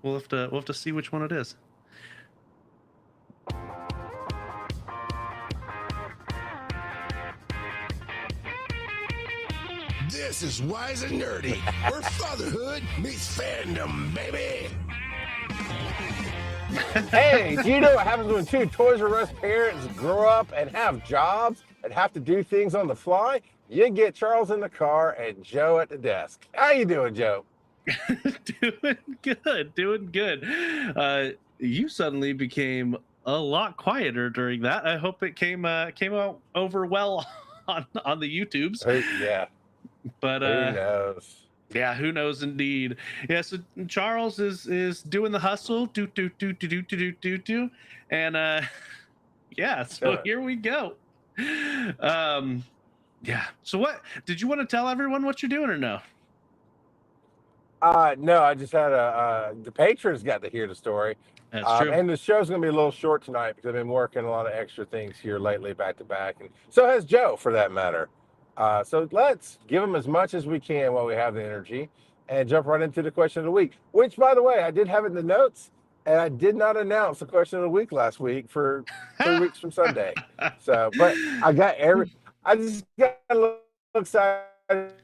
We'll have to see which one it is. This is Wise and Nerdy, where fatherhood meets fandom, baby. Hey, do you know what happens when two Toys R Us parents grow up and have jobs and have to do things on the fly? You get Charles in the car and Joe at the desk. How you doing, Joe? Doing good. You suddenly became a lot quieter during that. I hope it came out over well on the YouTubes. Yeah, But who knows? yeah, who knows indeed. Yeah, so Charles is doing the hustle, do, and yeah, so here we go. Yeah. So what did you want to tell everyone what you're doing or no? No, I just had the patrons got to hear the story. That's true. And the show's gonna be a little short tonight because I've been working a lot of extra things here lately, back to back, and so has Joe, for that matter. So let's give him as much as we can while we have the energy, and jump right into the question of the week. Which, by the way, I did have it in the notes, and I did not announce the question of the week last week for 3 weeks from Sunday. So, but I just got a little excited.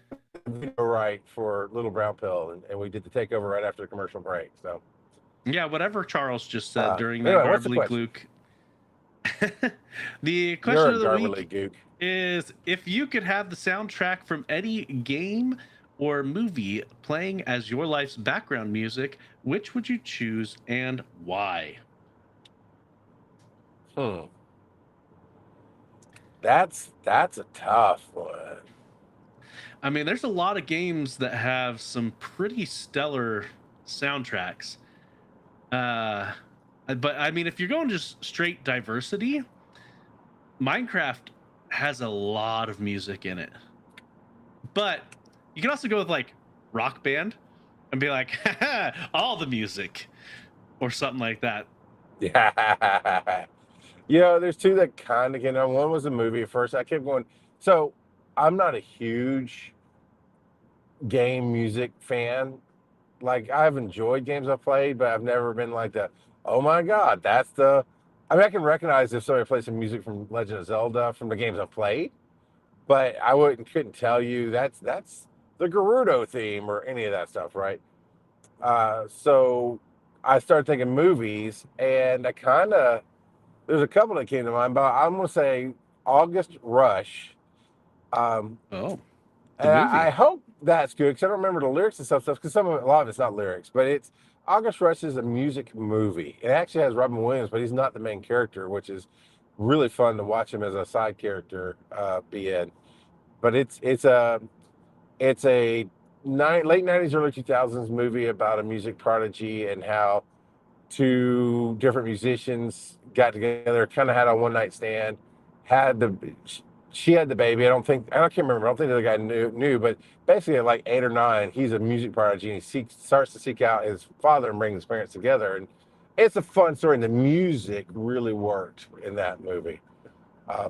Video right for Little Brown Pill, and we did the takeover right after the commercial break. So yeah, whatever Charles just said during that anyway, garbly glook. The question of the week gook. is: if you could have the soundtrack from any game or movie playing as your life's background music, which would you choose and why? That's a tough one. I mean, there's a lot of games that have some pretty stellar soundtracks. But I mean, if you're going just straight diversity, Minecraft has a lot of music in it. But you can also go with like Rock Band and be like, all the music or something like that. Yeah. There's two that kind of get on. One was a movie at first. I kept going. So I'm not a huge game music fan. Like, I've enjoyed games I've played, but I've never been like oh my God, that's the. I mean, I can recognize if somebody plays some music from Legend of Zelda from the games I've played, but I couldn't tell you that's the Gerudo theme or any of that stuff, right? So I started thinking movies, and there's a couple that came to mind, but I'm gonna say August Rush. Oh, and I hope that's good because I don't remember the lyrics and stuff because a lot of it's not lyrics, but it's August Rush is a music movie. It actually has Robin Williams, but he's not the main character, which is really fun to watch him as a side character be in. But it's a late '90s, early 2000s movie about a music prodigy and how two different musicians got together, kind of had a one night stand, she had the baby. I can't remember. I don't think the other guy knew, but basically at like 8 or 9, he's a music prodigy and he starts to seek out his father and bring his parents together. And it's a fun story. And the music really worked in that movie. I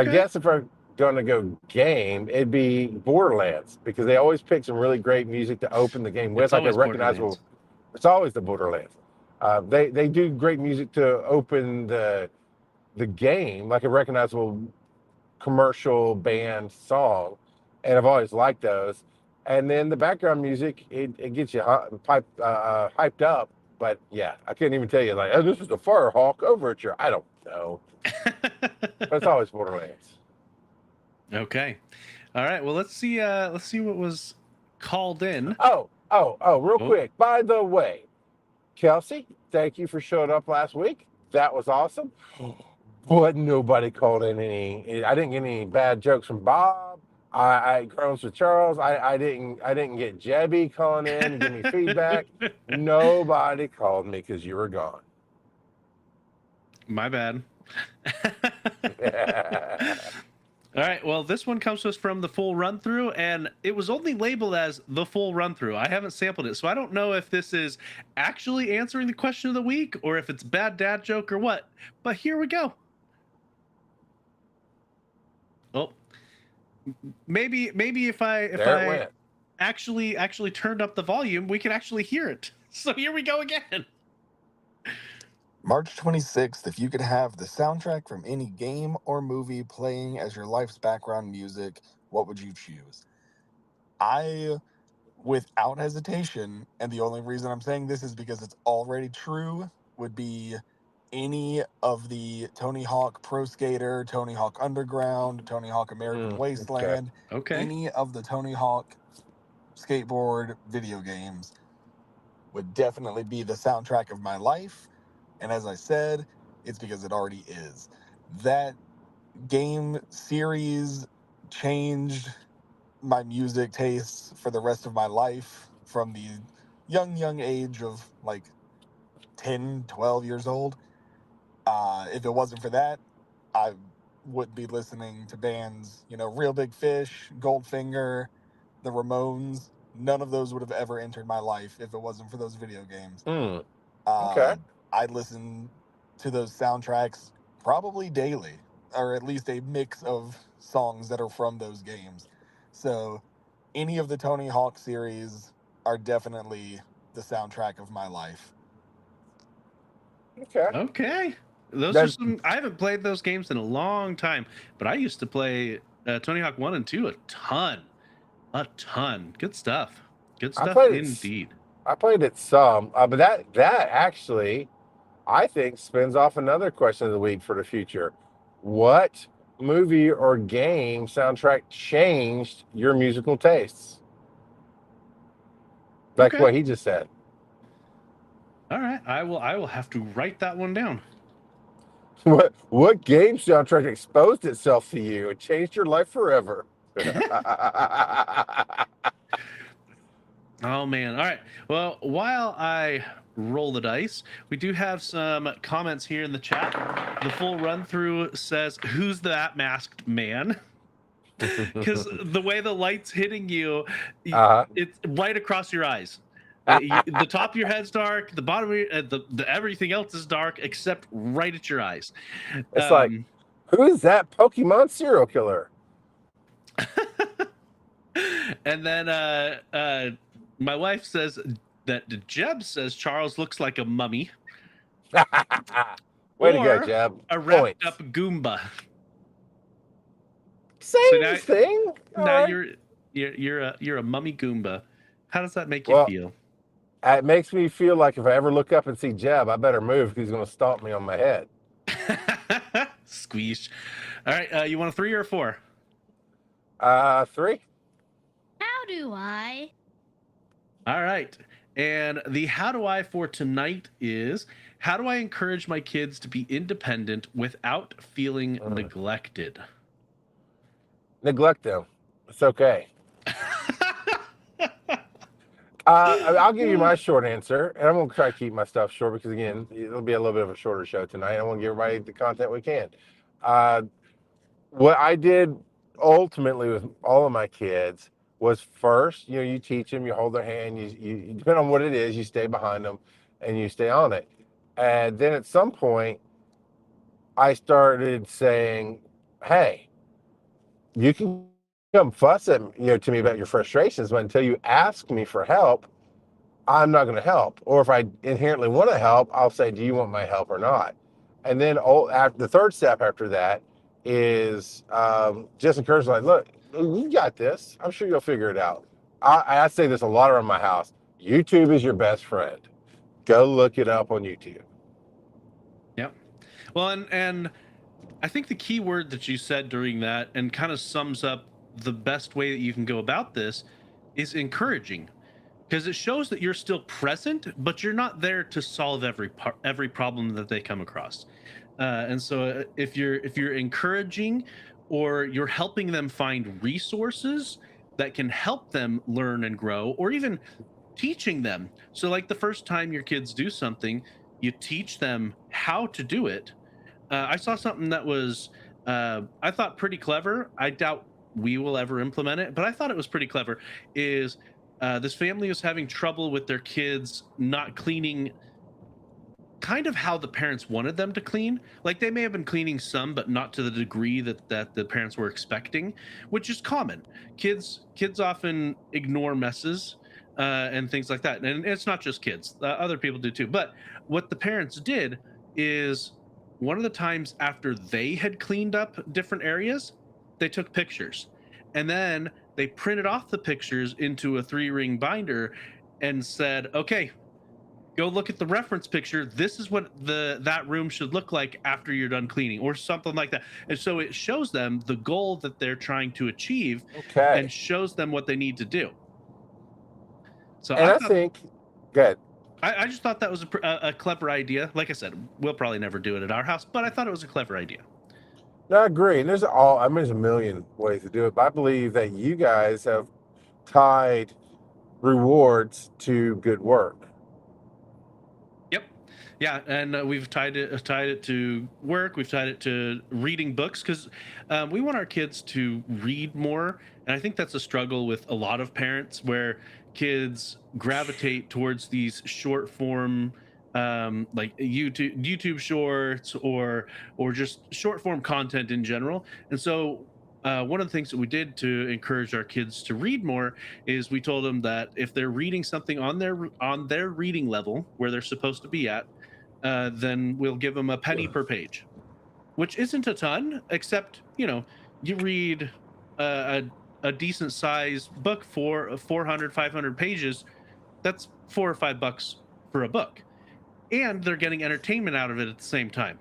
guess if I'm going to go game, it'd be Borderlands because they always pick some really great music to open the game with, like a recognizable. It's always the Borderlands. They do great music to open the game, like a recognizable commercial band song, and I've always liked those. And then the background music, it gets you hyped up. But yeah, I couldn't even tell you like, oh, this is the Firehawk Overture. I don't know. But it's always Borderlands. Okay. All right. Well, let's see what was called in. Real quick. By the way, Kelsey, thank you for showing up last week. That was awesome. But nobody called in any. I didn't get any bad jokes from Bob. I groans with Charles. I didn't get Jebby calling in and give me feedback. Nobody called me because you were gone. My bad. All right. Well, this one comes to us from the full run through, and it was only labeled as the full run through. I haven't sampled it, so I don't know if this is actually answering the question of the week or if it's bad dad joke or what. But here we go. Oh, maybe if I actually turned up the volume, we can actually hear it. So here we go again. March 26th, if you could have the soundtrack from any game or movie playing as your life's background music, what would you choose? I, without hesitation, and the only reason I'm saying this is because it's already true, would be any of the Tony Hawk Pro Skater, Tony Hawk Underground, Tony Hawk American Okay. Wasteland, Okay. any of the Tony Hawk skateboard video games would definitely be the soundtrack of my life. And as I said, it's because it already is. That game series changed my music tastes for the rest of my life from the young age of like 10, 12 years old. If it wasn't for that, I would be listening to bands, Real Big Fish, Goldfinger, the Ramones. None of those would have ever entered my life if it wasn't for those video games. Okay. I'd listen to those soundtracks probably daily, or at least a mix of songs that are from those games. So any of the Tony Hawk series are definitely the soundtrack of my life. Okay. Okay. Those are some. I haven't played those games in a long time, but I used to play Tony Hawk 1 and 2 a ton. A ton. Good stuff. Good stuff indeed. I played it some, but that actually, I think, spins off another question of the week for the future. What movie or game soundtrack changed your musical tastes? Like what he just said. All right, I will have to write that one down. What game soundtrack exposed itself to you and changed your life forever? Oh man. All right. Well, while I roll the dice, we do have some comments here in the chat. The full run through says, "Who's that masked man?" Because the way the light's hitting you, it's right across your eyes. The top of your head's dark, the bottom of your, the everything else is dark except right at your eyes. It's like, who is that Pokemon serial killer? And then my wife says that Jeb says Charles looks like a mummy. Way to go, Jeb. A wrapped up Goomba. Same thing. Now you're a mummy Goomba. How does that make you feel? It makes me feel like if I ever look up and see Jeb, I better move because he's going to stomp me on my head. Squeeze. All right, you want a 3 or a 4? 3. How do I? All right. And the how do I for tonight is, how do I encourage my kids to be independent without feeling neglected? Neglect them. It's okay. I'll give you my short answer, and I'm going to try to keep my stuff short because, again, it'll be a little bit of a shorter show tonight. I want to give everybody the content we can. What I did ultimately with all of my kids was first, you teach them, you hold their hand, you depend on what it is, you stay behind them, and you stay on it. And then at some point, I started saying, hey, you can come fuss at to me about your frustrations, but until you ask me for help, I'm not going to help. Or if I inherently want to help, I'll say, do you want my help or not? And then the third step after that is just encourage, like, look, you got this. I'm sure you'll figure it out. I say this a lot around my house. YouTube is your best friend. Go look it up on YouTube. Yep. Well, and I think the key word that you said during that and kind of sums up the best way that you can go about this is encouraging, because it shows that you're still present, but you're not there to solve every problem that they come across. And so if you're encouraging, or you're helping them find resources that can help them learn and grow, or even teaching them. So like the first time your kids do something, you teach them how to do it. I saw something that was, I thought, pretty clever. I doubt we will ever implement it, but I thought it was pretty clever. Is this family was having trouble with their kids not cleaning kind of how the parents wanted them to clean. Like, they may have been cleaning some, but not to the degree that the parents were expecting, which is common. Kids often ignore messes. and things like that. And it's not just kids; other people do too. But what the parents did is, one of the times after they had cleaned up different areas, they took pictures, and then they printed off the pictures into a 3-ring binder, and said, "Okay, go look at the reference picture. This is what that room should look like after you're done cleaning," or something like that. And so it shows them the goal that they're trying to achieve, Okay. and shows them what they need to do. So And I think, good. I just thought that was a clever idea. Like I said, we'll probably never do it at our house, but I thought it was a clever idea. No, I agree. And there's a million ways to do it, but I believe that you guys have tied rewards to good work. Yep. Yeah, and we've tied it to work. We've tied it to reading books, because we want our kids to read more, and I think that's a struggle with a lot of parents, where kids gravitate towards these short form, like YouTube shorts, or just short form content in general. And so one of the things that we did to encourage our kids to read more is we told them that if they're reading something on their reading level where they're supposed to be at, then we'll give them a penny per page, which isn't a ton, except you read a decent sized book for 400, 500 pages. That's $4 or $5 for a book, and they're getting entertainment out of it at the same time.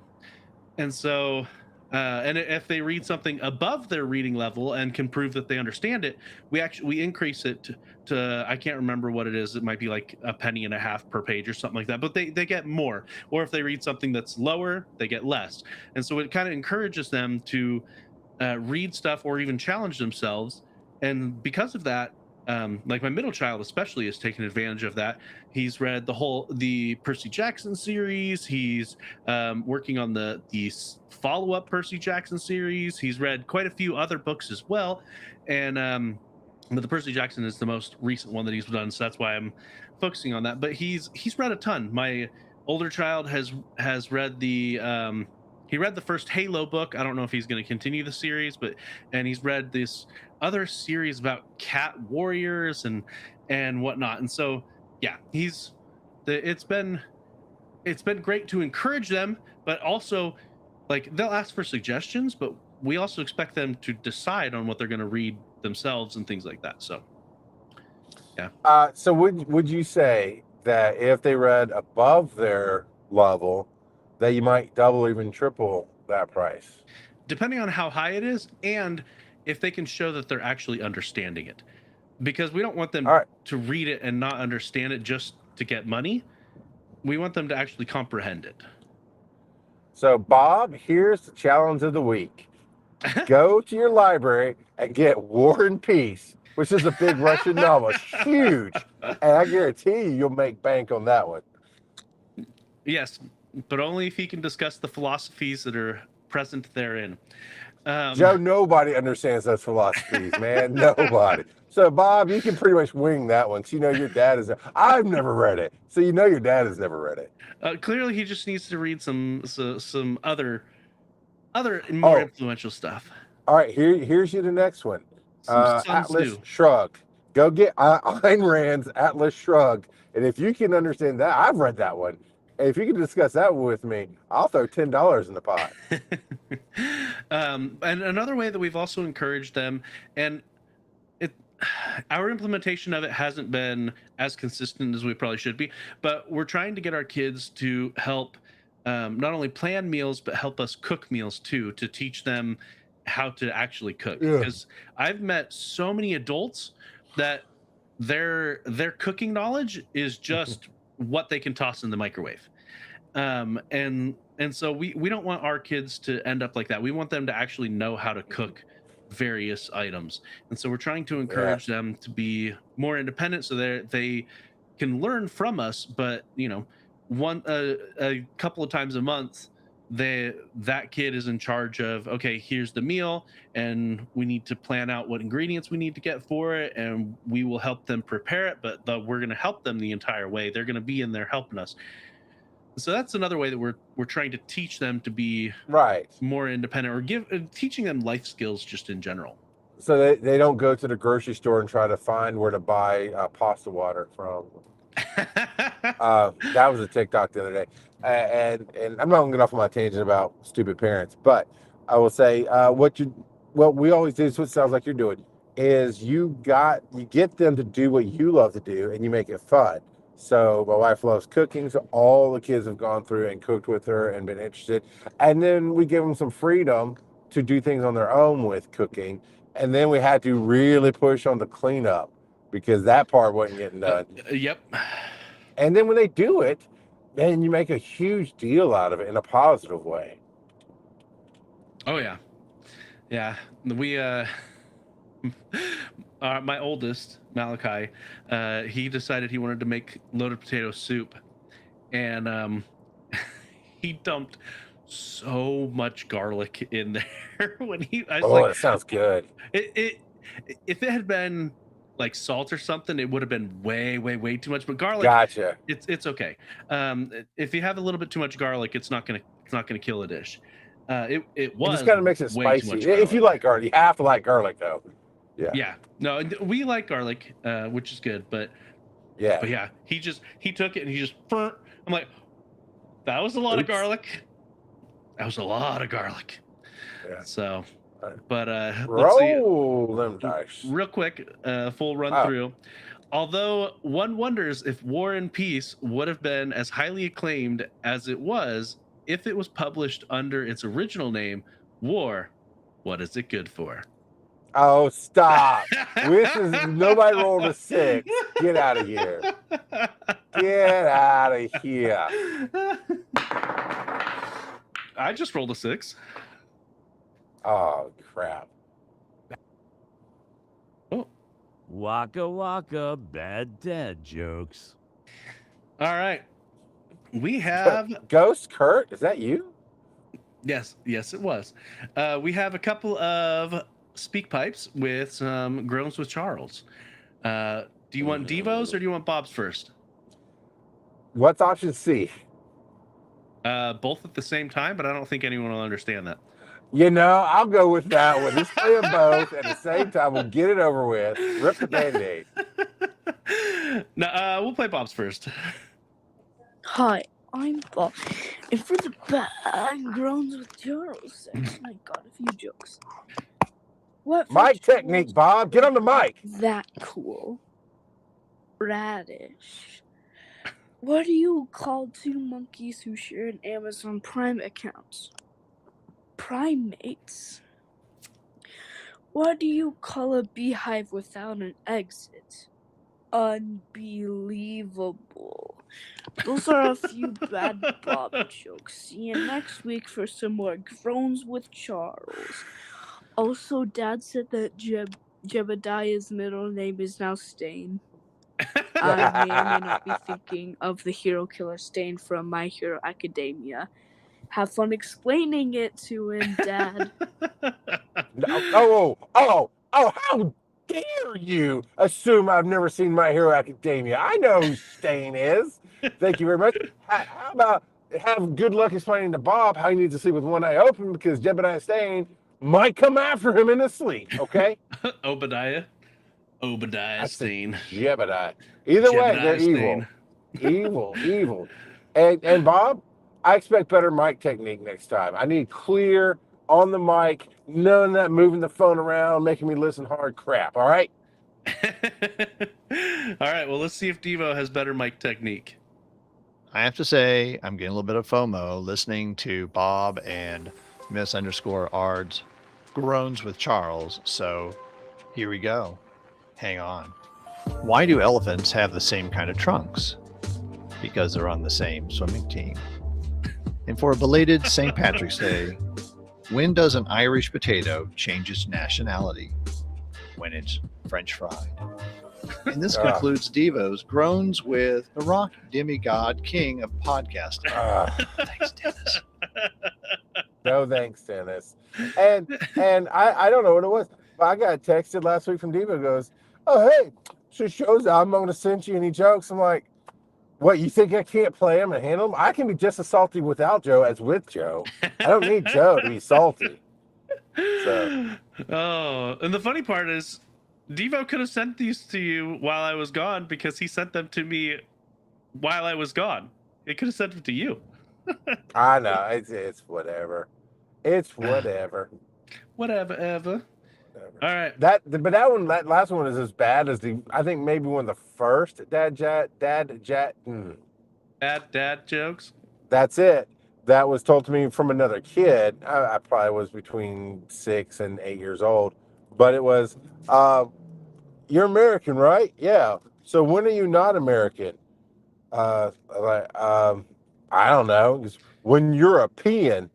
And so and if they read something above their reading level and can prove that they understand it, we increase it to I can't remember what it is. It might be like a penny and a half per page or something like that, but they get more. Or if they read something that's lower, they get less. And so it kind of encourages them to read stuff or even challenge themselves. And because of that, like my middle child especially has taken advantage of that. He's read the Percy Jackson series. He's working on the follow-up Percy Jackson series. He's read quite a few other books as well, and but the Percy Jackson is the most recent one that he's done, so that's why I'm focusing on that. But he's read a ton. My older child has read he read the first Halo book. I don't know if he's going to continue the series, and he's read this other series about cat warriors and whatnot. And so yeah, it's been great to encourage them, but also, like, they'll ask for suggestions, but we also expect them to decide on what they're going to read themselves and things like that. So yeah. So would you say that if they read above their level, that you might double, even triple that price? Depending on how high it is, and if they can show that they're actually understanding it, because we don't want them to read it and not understand it just to get money. We want them to actually comprehend it. So Bob, here's the challenge of the week. Go to your library and get War and Peace, which is a big Russian novel. It's huge. And I guarantee you'll make bank on that one. Yes, but only if he can discuss the philosophies that are present therein. Joe, nobody understands those philosophies, man. Nobody. So, Bob, you can pretty much wing that one. So, your dad is. I've never read it. So, your dad has never read it. Clearly, he just needs to read some other more influential stuff. All right, here's the next one. Atlas Shrugged. Go get Ayn Rand's Atlas Shrugged. And if you can understand that, I've read that one. And if you can discuss that with me, I'll throw $10 in the pot. And another way that we've also encouraged them, and our implementation of it hasn't been as consistent as we probably should be, but we're trying to get our kids to help not only plan meals, but help us cook meals too, to teach them how to actually cook. Yeah. Because I've met so many adults that their cooking knowledge is just what they can toss in the microwave. And so we don't want our kids to end up like that. We want them to actually know how to cook various items. And so we're trying to encourage them to be more independent, so they can learn from us. But a couple of times a month, that kid is in charge of, okay, here's the meal, and we need to plan out what ingredients we need to get for it, and we will help them prepare it, but we're going to help them the entire way. They're going to be in there helping us. So that's another way that we're trying to teach them to be more independent, or teaching them life skills just in general. So they don't go to the grocery store and try to find where to buy pasta water from. That was a TikTok the other day, and I'm not gonna get off on my tangent about stupid parents, but I will say what we always do, so it sounds like you're doing, is you get them to do what you love to do, and you make it fun. So my wife loves cooking, so all the kids have gone through and cooked with her and been interested, and then we give them some freedom to do things on their own with cooking, and then we had to really push on the cleanup because that part wasn't getting done. Yep. And then when they do it, man, you make a huge deal out of it in a positive way. Oh yeah, yeah. We my oldest Malachi, he decided he wanted to make loaded potato soup, and he dumped so much garlic in there when I was That sounds good. If it had been like salt or something, it would have been way too much. But garlic, gotcha. It's okay. If you have a little bit too much garlic, it's not gonna kill a dish. It was. It just kind of makes it spicy. If you like garlic, you have to like garlic though. Yeah. Yeah. No, we like garlic, which is good. But yeah, he took it and he just. I'm like, that was a lot of garlic. That was a lot of garlic. Yeah. So. But roll them dice real quick, full run through. Although one wonders if War and Peace would have been as highly acclaimed as it was if it was published under its original name, War. What is it good for? Oh, stop! This is nobody rolled a 6. Get out of here! Get out of here! I just rolled a 6. Oh, crap. Oh. Waka waka, bad dad jokes. All right. We have... Ghost Kurt, is that you? Yes, it was. We have a couple of speak pipes with some groans with Charles. Do you want Devo's or do you want Bob's first? What's option C? Both at the same time, but I don't think anyone will understand that. You know, I'll go with that one. Let's play them both at the same time. We'll get it over with. Rip the Band-Aid. No, we'll play Bob's first. Hi, I'm Bob. And for the bad groans with Charles section, I got a few jokes. What mic technique, Bob. Get on the mic. That cool. Radish. What do you call two monkeys who share an Amazon Prime account? Primates. What do you call a beehive without an exit? Unbelievable. Those are a few bad Bob jokes. See you next week for some more groans with Charles. Also, Dad said that Jebediah's middle name is now Stain. I may or may not be thinking of the hero killer Stain from My Hero Academia. Have fun explaining it to him, Dad. Oh, how dare you assume I've never seen My Hero Academia? I know who Stain is. Thank you very much. How about have good luck explaining to Bob how he needs to sleep with one eye open because Jebediah Stain might come after him in his sleep, okay? Obadiah Stain. Jebediah. Either way, they're Stain. evil. And Bob, I expect better mic technique next time. I need clear on the mic, none of that moving the phone around, making me listen hard crap. All right. All right. Well, let's see if Devo has better mic technique. I have to say, I'm getting a little bit of FOMO listening to Bob and Miss_Ard's groans with Charles. So here we go. Hang on. Why do elephants have the same kind of trunks? Because they're on the same swimming team. And for a belated St. Patrick's Day, when does an Irish potato change its nationality? When it's French fried. And this concludes Devo's groans with the rock demigod king of podcasting. Thanks, Dennis. No thanks, Dennis. And I don't know what it was, but I got texted last week from Devo. Goes, oh hey, so shows I'm going to send you any jokes. I'm like, what, you think I can't play them and handle them? I can be just as salty without Joe as with Joe. I don't need Joe to be salty. So. Oh, and the funny part is, Devo could have sent these to you while I was gone because he sent them to me while I was gone. He could have sent them to you. I know it's whatever. It's whatever. Whatever, ever. All right. That last one is as bad as I think maybe one of the first dad jokes. That's it. That was told to me from another kid. I probably was between 6 and 8 years old, but it was, you're American, right? Yeah. So when are you not American? I don't know. When you're peeing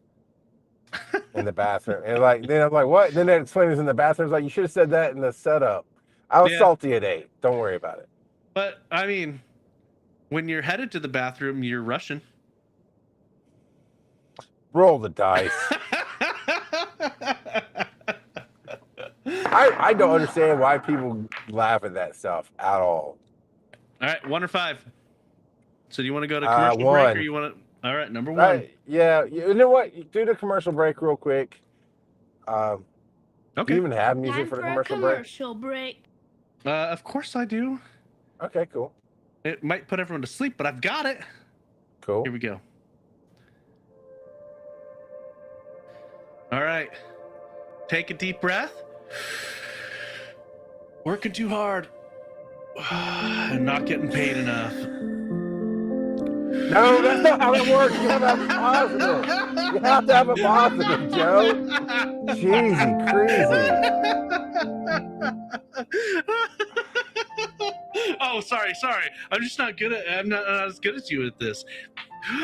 in the bathroom, and then I'm like, what? Then they explain it's in the bathroom. It's like, you should have said that in the setup. I was salty at 8. Don't worry about it. But I mean, when you're headed to the bathroom, you're Russian. Roll the dice. I don't understand why people laugh at that stuff at all. All right, 1 or 5. So do you want to go to commercial break, or you want to? All right, number 1. Yeah, you know what? Do the commercial break real quick. Okay. Do you even have music Time for the for a commercial break? Of course I do. Okay, cool. It might put everyone to sleep, but I've got it. Cool. Here we go. All right. Take a deep breath. Working too hard. And not getting paid enough. No, that's not how it works. You have to have a positive. You have to have a positive, Joe. Jeezy, crazy. Oh, sorry. I'm just not good at. I'm not as good as you at this.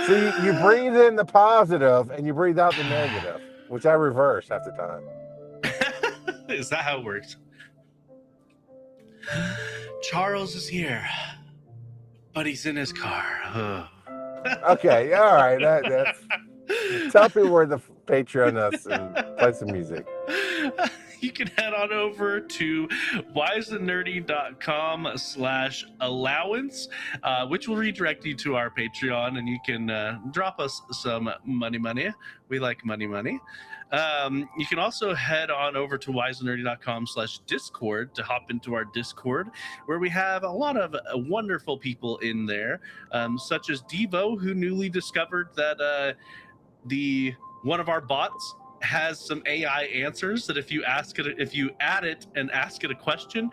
See, you breathe in the positive and you breathe out the negative, which I reverse half the time. Is that how it works? Charles is here, but he's in his car. Okay, all right. That's tell people where the Patreon us and play some music. You can head on over to wiseandnerdy.com/allowance, which will redirect you to our Patreon, and you can drop us some money. We like money. You can also head on over to wiseandnerdy.com/discord to hop into our Discord, where we have a lot of wonderful people in there, such as Devo, who newly discovered that one of our bots has some AI answers that if you add it and ask it a question,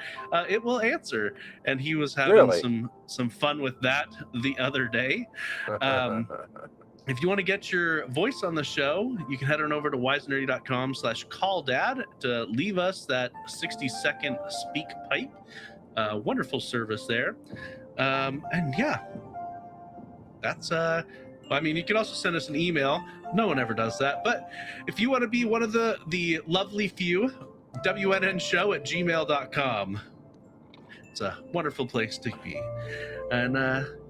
it will answer. And he was having some fun with that the other day. If you want to get your voice on the show, you can head on over to wisenerdy.com/calldad to leave us that 60-second speak pipe. Wonderful service there. And yeah, that's I mean, you can also send us an email. No one ever does that. But if you want to be one of the lovely few, wnnShow@gmail.com. It's a wonderful place to be. And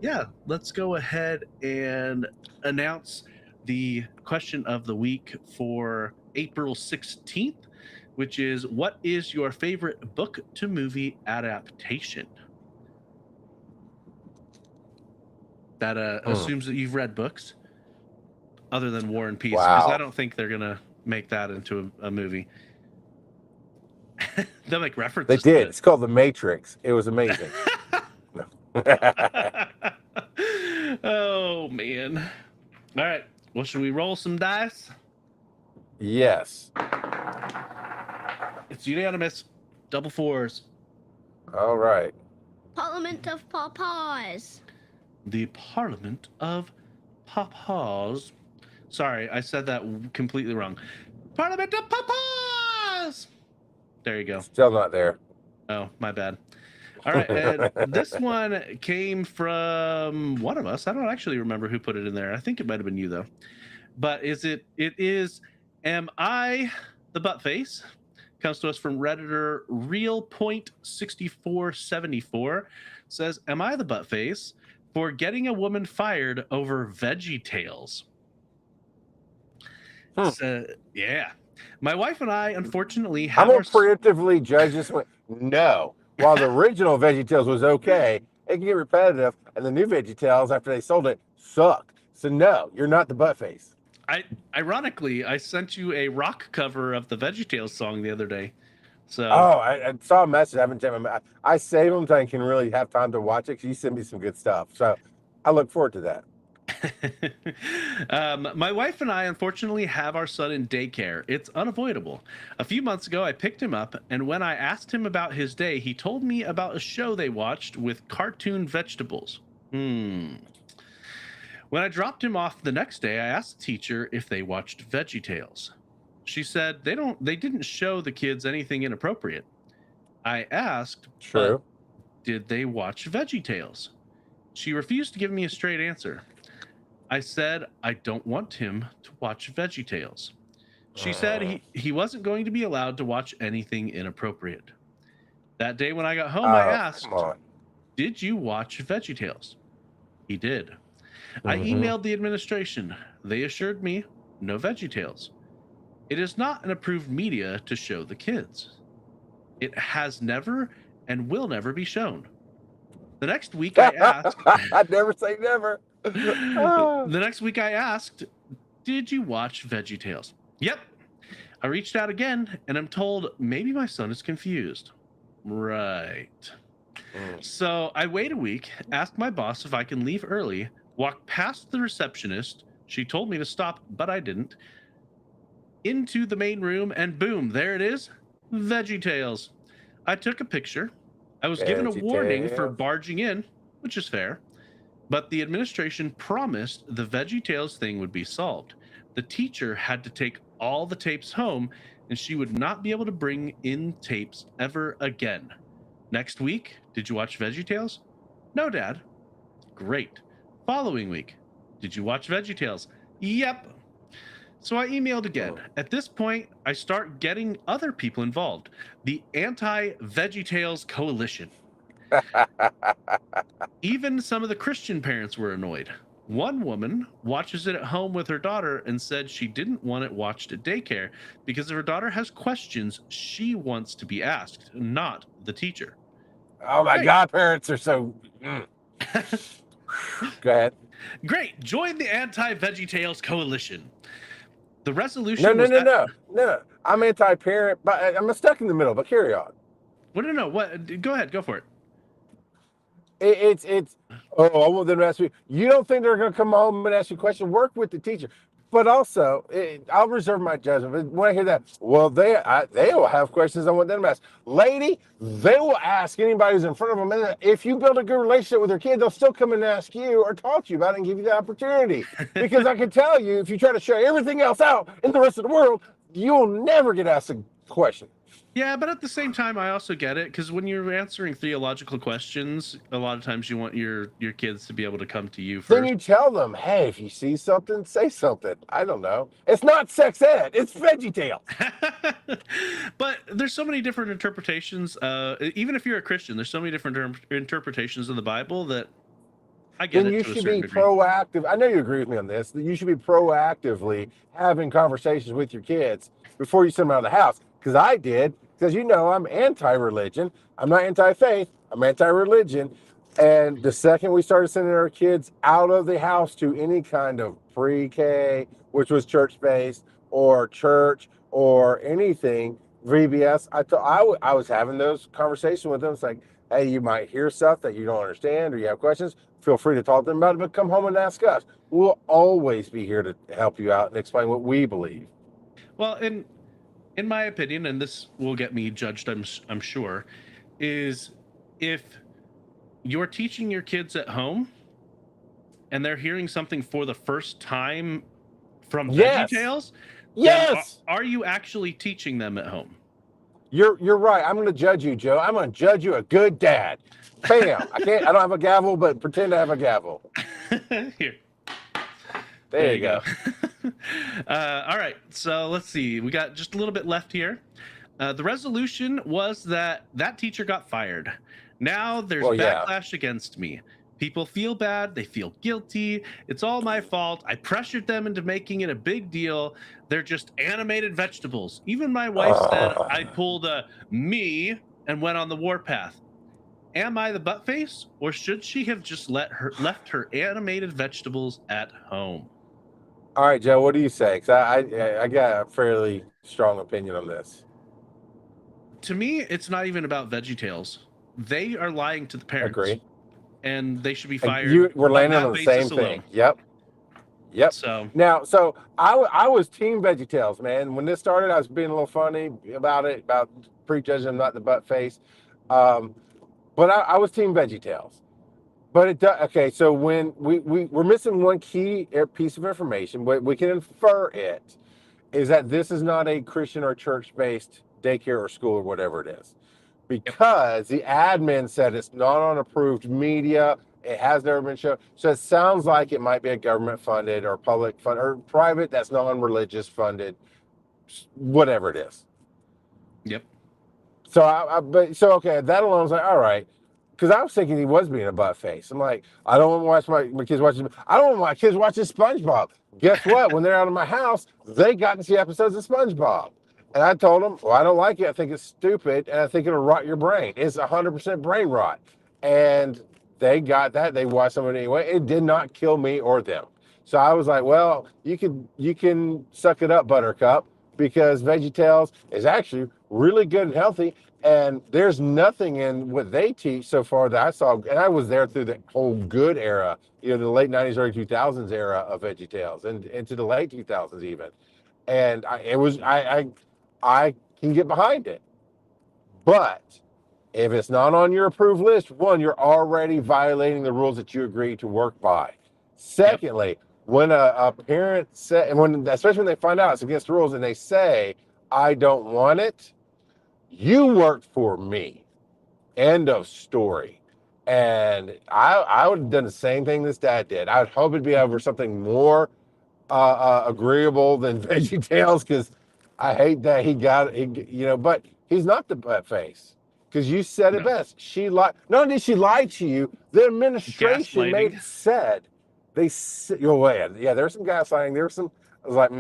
yeah, let's go ahead and announce the question of the week for April 16th, which is, what is your favorite book to movie adaptation? That assumes that you've read books other than War and Peace, because I don't think they're going to make that into a movie. They'll make references. They did. It's called The Matrix. It was amazing. Oh, man. All right. Well, should we roll some dice? Yes. It's unanimous. Double 4s. All right. Parliament of Pawpaws. The Parliament of Pawpaws. Sorry, I said that completely wrong. Parliament of Pawpaws! There you go. Still not there. Oh, my bad. All right, and this one came from one of us. I don't actually remember who put it in there. I think it might have been you, though. But it is, am I the butt face? Comes to us from Redditor RealPoint6474. Says, am I the butt face for getting a woman fired over Veggie Tales? So, yeah. My wife and I, unfortunately, have I'm going to preemptively judge this one. No. While the original VeggieTales was okay, it can get repetitive, and the new VeggieTales, after they sold it, sucked. So no, you're not the butt face. Ironically, I sent you a rock cover of the VeggieTales song the other day. So I saw a message. I haven't checked my. I save them so I can really have time to watch it because you send me some good stuff. So I look forward to that. My wife and I unfortunately have our son in daycare. It's unavoidable. A few months ago, I picked him up, and when I asked him about his day, he told me about a show they watched with cartoon vegetables. When I dropped him off the next day, I asked the teacher if they watched VeggieTales. She said they didn't show the kids anything inappropriate. I asked, True. Did they watch VeggieTales? She refused to give me a straight answer. I said, I don't want him to watch VeggieTales. She said he wasn't going to be allowed to watch anything inappropriate. That day when I got home, I asked, did you watch VeggieTales? He did. I emailed the administration. They assured me, no VeggieTales. It is not an approved media to show the kids. It has never and will never be shown. The next week I asked... I'd never say never. The next week I asked, did you watch VeggieTales? Yep. I reached out again, and I'm told maybe my son is confused. Right. So I wait a week, ask my boss if I can leave early, walk past the receptionist. She told me to stop, but I didn't. Into the main room, and boom, there it is, VeggieTales. I took a picture. I was given a warning for barging in, which is fair. But the administration promised the VeggieTales thing would be solved. The teacher had to take all the tapes home, and she would not be able to bring in tapes ever again. Next week, did you watch VeggieTales? No, Dad. Great. Following week, did you watch VeggieTales? Yep. So I emailed again. At this point, I start getting other people involved. The Anti-VeggieTales Coalition. Even some of the Christian parents were annoyed. One woman watches it at home with her daughter and said she didn't want it watched at daycare because if her daughter has questions, she wants to be asked, not the teacher. Oh my God, parents are so... Go ahead. Great. Join the Anti-VeggieTales Coalition. The resolution No. I'm anti-parent, but I'm stuck in the middle, but carry on. Well, no. What? Go ahead. Go for it. It's I want them to ask me. You don't think they're going to come home and ask you a question? Work with the teacher. But also, I'll reserve my judgment. But when I hear that, well, they will have questions I want them to ask. Lady, they will ask anybody who's in front of them. And if you build a good relationship with their kid, they'll still come and ask you or talk to you about it and give you the opportunity. Because I can tell you, if you try to share everything else out in the rest of the world, you'll never get asked a question. Yeah, but at the same time, I also get it because when you're answering theological questions, a lot of times you want your kids to be able to come to you first. Then you tell them, hey, if you see something, say something. I don't know. It's not sex ed. It's VeggieTales. But there's so many different interpretations. Even if you're a Christian, there's so many different interpretations of the Bible that I get then it. You to should a certain be degree. proactive. I know you agree with me on this. That you should be proactively having conversations with your kids before you send them out of the house. Because I did. Because I'm anti-religion. I'm not anti-faith. I'm anti-religion. And the second we started sending our kids out of the house to any kind of pre-K, which was church-based, or church, or anything, VBS, I was having those conversations with them. It's like, hey, you might hear stuff that you don't understand or you have questions. Feel free to talk to them about it, but come home and ask us. We'll always be here to help you out and explain what we believe. Well, in my opinion, and this will get me judged, I'm sure, is if you're teaching your kids at home and they're hearing something for the first time from VeggieTales, yes, are you actually teaching them at home? You're right. I'm going to judge you, Joe. I'm going to judge you a good dad. Bam. I don't have a gavel, but pretend I have a gavel. Here. There you go. All right, so let's see. We got just a little bit left here. The resolution was that teacher got fired. Now there's backlash against me. People feel bad. They feel guilty. It's all my fault. I pressured them into making it a big deal. They're just animated vegetables. Even my wife said I pulled a me and went on the warpath. Am I the butt face, or should she have just left her animated vegetables at home? All right, Joe, what do you say? Because I got a fairly strong opinion on this. To me, it's not even about VeggieTales. They are lying to the parents. Agree. And they should be And fired. we're landing that on the same basis thing. alone. Yep. So Now, so I was team VeggieTales, man. When this started, I was being a little funny about it, about prejudging them, not the butt face. But I was team VeggieTales. But it does, okay, so when we're missing one key piece of information, but we can infer it, is that this is not a Christian or church-based daycare or school or whatever it is. Because the admin said it's not on approved media, it has never been shown. So it sounds like it might be a government funded or public funded or private that's non-religious funded, whatever it is. Yep. So okay, that alone was like, all right. Because I was thinking he was being a butt face. I'm like, I don't want to watch my kids watching. I don't want my kids watching SpongeBob. Guess what? When they're out of my house, they got to see episodes of SpongeBob. And I told them, well, I don't like it. I think it's stupid, and I think it'll rot your brain. It's 100% brain rot. And they got that. They watched some of it anyway. It did not kill me or them. So I was like, well, you can suck it up, Buttercup, because VeggieTales is actually really good and healthy. And there's nothing in what they teach so far that I saw, and I was there through the whole good era, the late 90s, early 2000s era of VeggieTales, and into the late 2000s even. And I can get behind it. But if it's not on your approved list, one, you're already violating the rules that you agreed to work by. Secondly, when a parent especially when they find out it's against the rules and they say, I don't want it, you worked for me. End of story. And I would have done the same thing this dad did. I would hope it'd be over something more agreeable than VeggieTales, because I hate that but he's not the butt face. Because you said it best. Not only did she lie to you, the administration there's some gaslighting. I was like,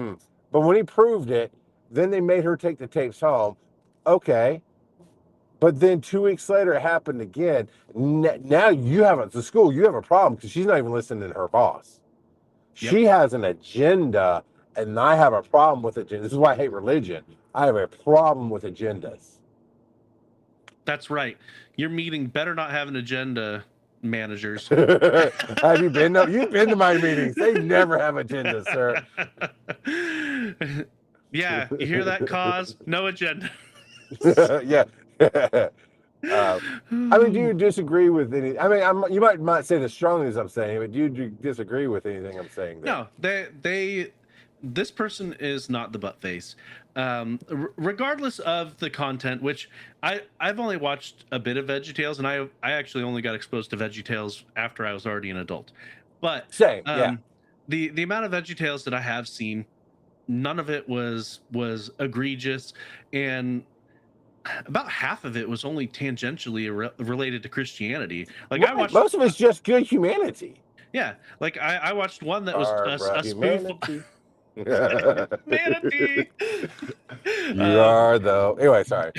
But when he proved it, then they made her take the tapes home. Okay. But then 2 weeks later, it happened again. Now you have the school, you have a problem because she's not even listening to her boss. She has an agenda, and I have a problem with agenda. This is why I hate religion. I have a problem with agendas. That's right. Your meeting better not have an agenda, managers. Have you been? You've been to my meetings. They never have agendas, sir. Yeah, you hear that, cause? No agenda. Yeah. I mean, do you disagree with any? I mean, you might say as strongly as I'm saying, but do you disagree with anything I'm saying? No, this person is not the butt face. Regardless of the content, which I've only watched a bit of VeggieTales, and I actually only got exposed to VeggieTales after I was already an adult. But same, yeah. The amount of VeggieTales that I have seen, none of it was egregious, and about half of it was only tangentially related to Christianity. Like I watched most of it's just good humanity. Yeah, like I watched one that was a spoof. Manatee. You are though. Anyway, sorry.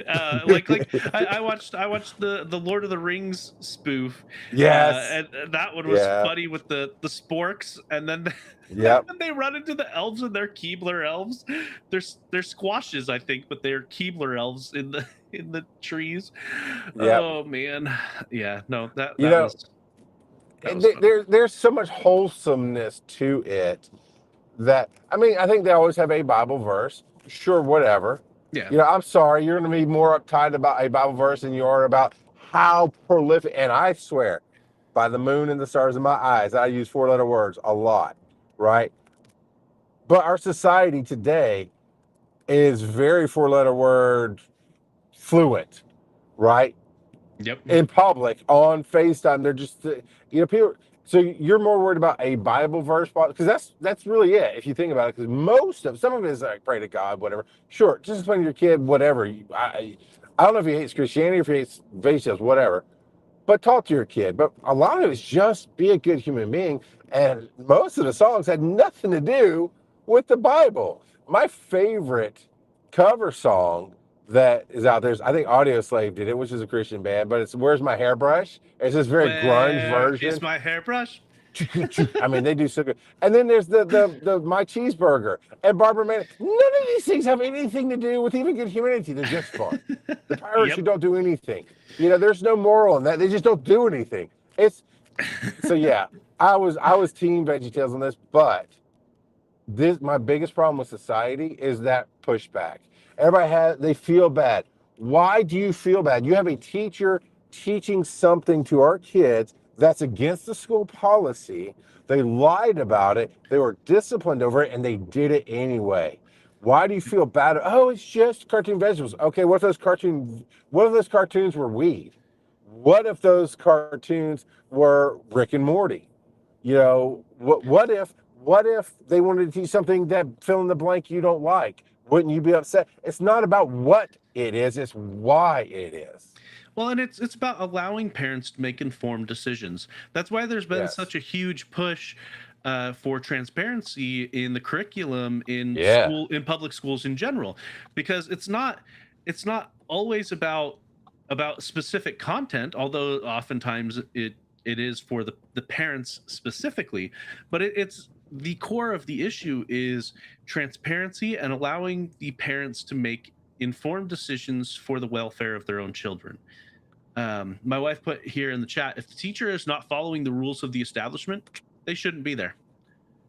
I watched the Lord of the Rings spoof. Yes, and that one was funny with the sporks, and then they run into the elves and they're Keebler elves. They're squashes, I think, but they're Keebler elves in the trees. Yep. Oh man, yeah, no, that was there's so much wholesomeness to it. That, I mean, I think they always have a Bible verse. Sure, whatever. Yeah. I'm sorry, you're going to be more uptight about a Bible verse than you are about how prolific. And I swear, by the moon and the stars in my eyes, I use 4-letter words a lot, right? But our society today is very 4-letter word fluent, right? Yep. In public, on FaceTime, they're just, people. So you're more worried about a Bible verse, because that's really it, if you think about it. Because some of it is like pray to God, whatever. Sure, just explain to your kid whatever. I don't know if he hates Christianity or if he hates VeggieTales, whatever. But talk to your kid. But a lot of it is just be a good human being. And most of the songs had nothing to do with the Bible. My favorite cover song that is out there is, I think Audioslave did it, which is a Christian band, but it's Where's My Hairbrush? It's this very grunge version. Is my hairbrush? I mean, they do so good. And then there's the my cheeseburger and Barbara Man. None of these things have anything to do with even good humanity. They're just fun. The pirates Yep. who don't do anything. You know, there's no moral in that. They just don't do anything. It's so yeah. I was team VeggieTales on this, but this my biggest problem with society is that pushback. They feel bad. Why do you feel bad? You have a teacher teaching something to our kids that's against the school policy. They lied about it. They were disciplined over it, and they did it anyway. Why do you feel bad? Oh, it's just cartoon vegetables. Okay, what if those cartoons were weed? What if those cartoons were Rick and Morty? You know, what if they wanted to teach something that fill in the blank you don't like? Wouldn't you be upset? It's not about what it is, it's why it is. Well, and it's about allowing parents to make informed decisions. That's why there's been such a huge push for transparency in the curriculum in public schools in general, because it's not always about specific content, although oftentimes it is for the parents specifically, but it's the core of the issue is transparency and allowing the parents to make informed decisions for the welfare of their own children. My wife put here in the chat, if the teacher is not following the rules of the establishment, they shouldn't be there.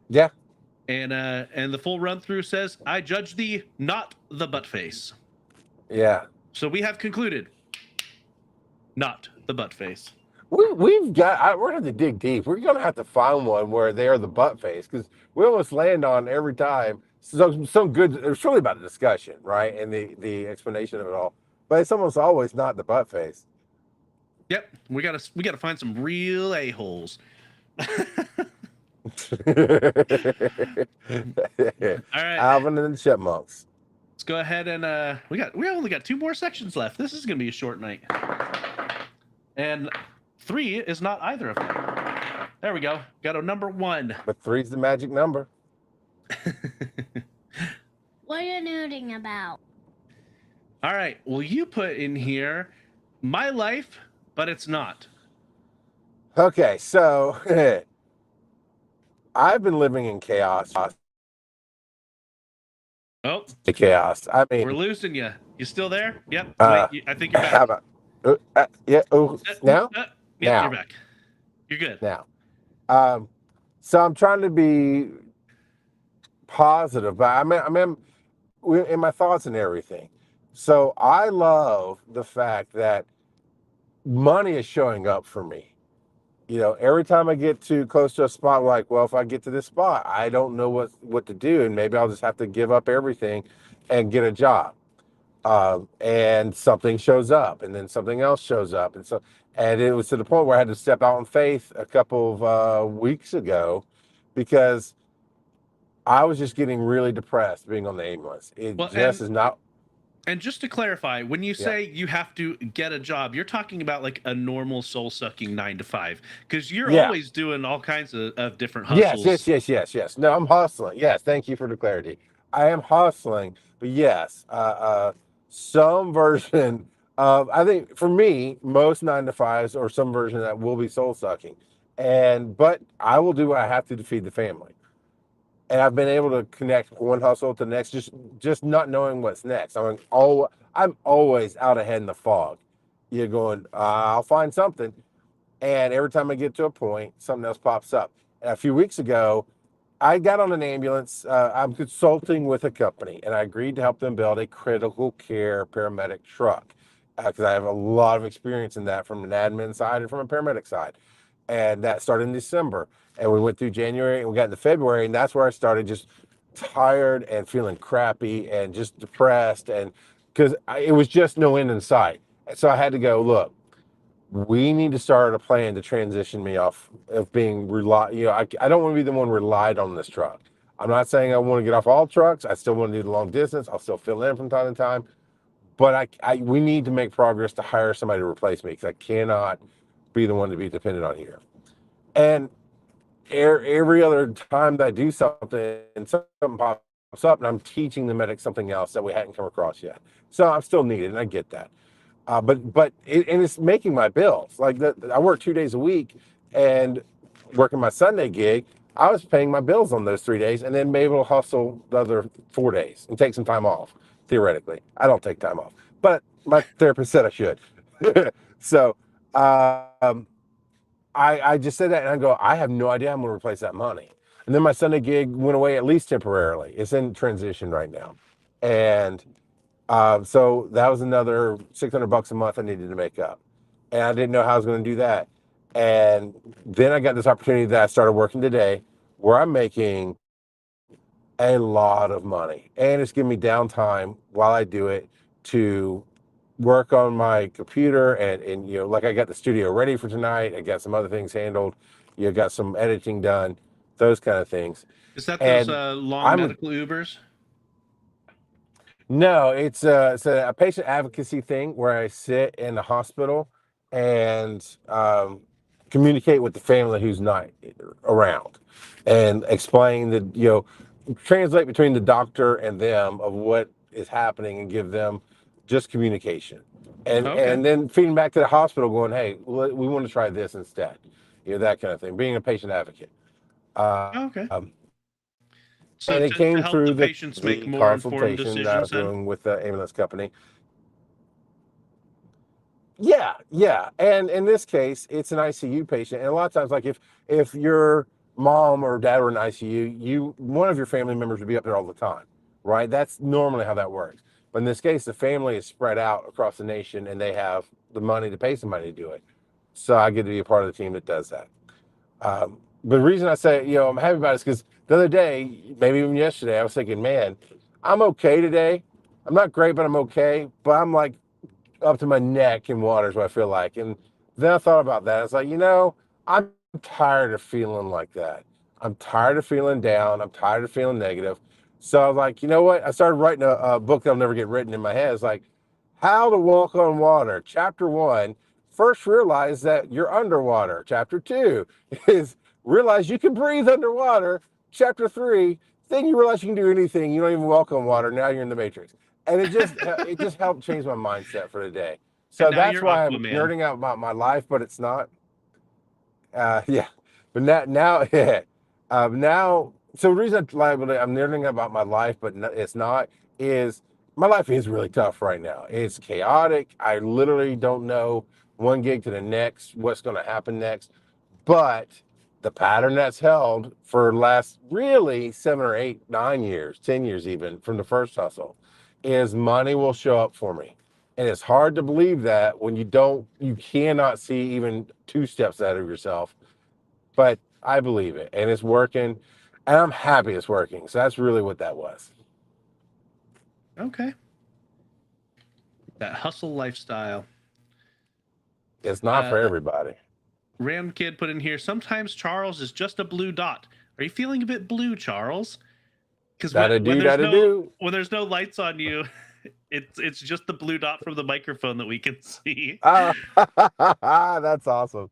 Yeah. And the full run through says, I judge thee, not the butt face. Yeah. So we have concluded, not the butt face. We're gonna have to dig deep. We're gonna have to find one where they are the butt face, because we almost land on every time some good. It's really about the discussion, right, and the explanation of it all. But it's almost always not the butt face. Yep, we gotta find some real a-holes. All right, Alvin and the Chipmunks. Let's go ahead and we only got 2 more sections left. This is gonna be a short night, and 3 is not either of them. There we go. Got a number 1. But 3's the magic number. What are you nerding about? All right. Well, you put in here my life, but it's not. Okay, so I've been living in chaos. Oh, The chaos. I mean, we're losing you. You still there? Yep. Wait, I think you're back. how about yeah? Oh, now? Yeah, Now. you're back. You're good. Now, so I'm trying to be positive, but I'm in my thoughts and everything. So I love the fact that money is showing up for me. You know, every time I get too close to a spot, like, well, if I get to this spot, I don't know what to do, and maybe I'll just have to give up everything and get a job. And something shows up, and then something else shows up, and it was to the point where I had to step out in faith a couple of weeks ago, because I was just getting really depressed being on the ambulance. It is not. And just to clarify, when you say you have to get a job, you're talking about like a normal soul-sucking 9 to 5, because you're always doing all kinds of different hustles. Yes. No, I'm hustling. Yes, thank you for the clarity. I am hustling, but yes, some version of, I think for me, most 9 to 5s or some version of that will be soul-sucking, but I will do what I have to feed the family. And I've been able to connect one hustle to the next, just not knowing what's next. I'm always out ahead in the fog. You're going, I'll find something. And every time I get to a point, something else pops up. And a few weeks ago, I got on an ambulance. I'm consulting with a company, and I agreed to help them build a critical care paramedic truck, because I have a lot of experience in that from an admin side and from a paramedic side. And that started in December. And we went through January and we got into February, and that's where I started just tired and feeling crappy and just depressed, and because it was just no end in sight. And so I had to go, look, we need to start a plan to transition me off of being I don't want to be the one relied on this truck. I'm not saying I want to get off all trucks. I still want to do the long distance. I'll still fill in from time to time. But we need to make progress to hire somebody to replace me, because I cannot be the one to be dependent on here. And every other time that I do something and something pops up, and I'm teaching the medic something else that we hadn't come across yet. So I'm still needed, and I get that. But it's making my bills. Like I work 2 days a week, and working my Sunday gig, I was paying my bills on those 3 days and then be able to hustle the other 4 days and take some time off. Theoretically, I don't take time off, but my therapist said I should. So I just said that and I go, I have no idea how I'm going to replace that money. And then my Sunday gig went away, at least temporarily. It's in transition right now. And so that was another $600 a month I needed to make up. And I didn't know how I was going to do that. And then I got this opportunity that I started working today where I'm making a lot of money. And it's giving me downtime while I do it to work on my computer and you know, like I got the studio ready for tonight. I got some other things handled. You know, got some editing done, those kind of things. Is that And those long I'm medical Ubers? No, it's a patient advocacy thing where I sit in the hospital and communicate with the family who's not around and explain that, you know, translate between the doctor and them of what is happening and give them just communication. And Okay. and then feeding back to the hospital going, hey, we want to try this instead. You know, that kind of thing, being a patient advocate. Okay. Um, So and it to came help through the patients make the more informed consultation that I was decisions then? doing with the ambulance company. Yeah. And in this case, it's an ICU patient. And a lot of times, like if your mom or dad were in ICU, one of your family members would be up there all the time, right? That's normally how that works. But in this case, the family is spread out across the nation and they have the money to pay somebody to do it. So I get to be a part of the team that does that. But the reason I say, you know, I'm happy about it is because the other day, maybe even yesterday, I was thinking, man, I'm okay today. I'm not great, but I'm okay. But I'm like up to my neck in water is what I feel like. And then I thought about that. It's like, you know, I'm tired of feeling like that. I'm tired of feeling down. I'm tired of feeling negative. So I was like, you know what? I started writing a book that'll never get written in my head. It's like, How to Walk on Water. Chapter 1, first realize that you're underwater. Chapter 2 is realize you can breathe underwater. Chapter 3, then you realize you can do anything. You don't even walk on water. Now you're in the Matrix. And it just helped change my mindset for the day. And So now that's you're why I'm Aquaman. nerding out about my life, but it's not. Yeah, but now, yeah. Now, so the reason I'm nerding about my life, but it's not, is my life is really tough right now. It's chaotic. I literally don't know one gig to the next, what's going to happen next. But the pattern that's held for the last really 7 or 8, 9 years, 10 years even from the first hustle is money will show up for me. And it's hard to believe that when you cannot see even 2 steps ahead of yourself. But I believe it and it's working and I'm happy it's working. So that's really what that was. Okay. That hustle lifestyle. It's not for everybody. Ram Kid put in here, sometimes Charles is just a blue dot. Are you feeling a bit blue, Charles? Because when there's no lights on you, it's just the blue dot from the microphone that we can see. That's awesome.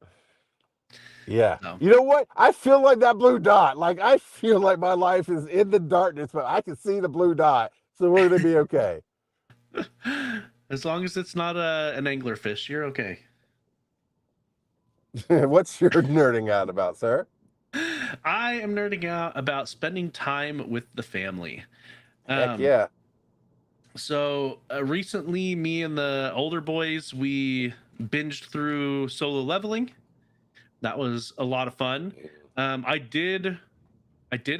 Yeah. No. You know what? I feel like that blue dot. Like I feel like my life is in the darkness, but I can see the blue dot. So we're gonna be okay. As long as it's not an anglerfish, you're okay. What's your nerding out about, sir? I am nerding out about spending time with the family. Heck yeah. So recently, me and the older boys, we binged through Solo Leveling. That was a lot of fun. I did,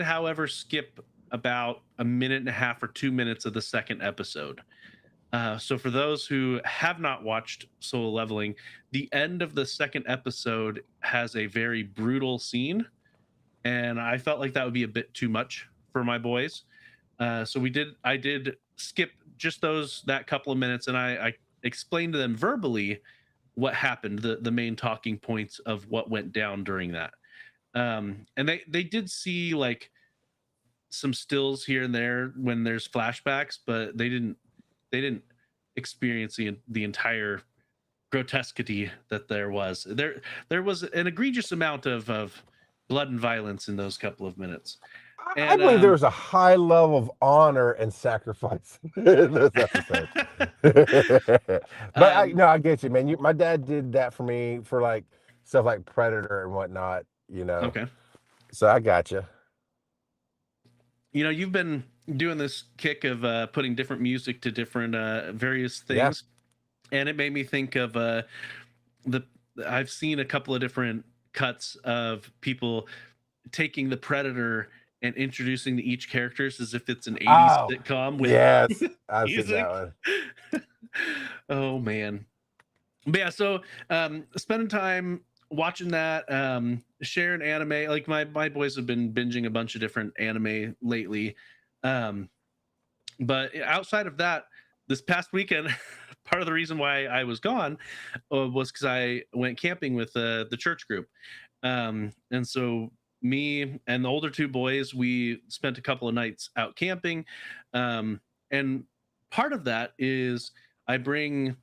however, skip about a minute and a half or 2 minutes of the second episode. So for those who have not watched Solo Leveling, the end of the second episode has a very brutal scene, and I felt like that would be a bit too much for my boys. So I did skip just that couple of minutes, and I explained to them verbally what happened, the main talking points of what went down during that. And they did see like some stills here and there when there's flashbacks, but they didn't experience the entire grotesquity that there was. There was an egregious amount of blood and violence in those couple of minutes. And, I believe there was a high level of honor and sacrifice in those episodes. But I get you, man. My dad did that for me for like stuff like Predator and whatnot. you know. Okay. So I got you. You know, you've been doing this kick of putting different music to different various things, and it made me think of I've seen a couple of different cuts of people taking the Predator and introducing to each characters as if it's an 80s sitcom with I've seen music. that one. Oh man. But yeah, so spending time watching that, sharing anime. Like my boys have been binging a bunch of different anime lately. But outside of that, this past weekend, part of the reason why I was gone was because I went camping with the church group. And so me and the older two boys, we spent a couple of nights out camping. And part of that is I bring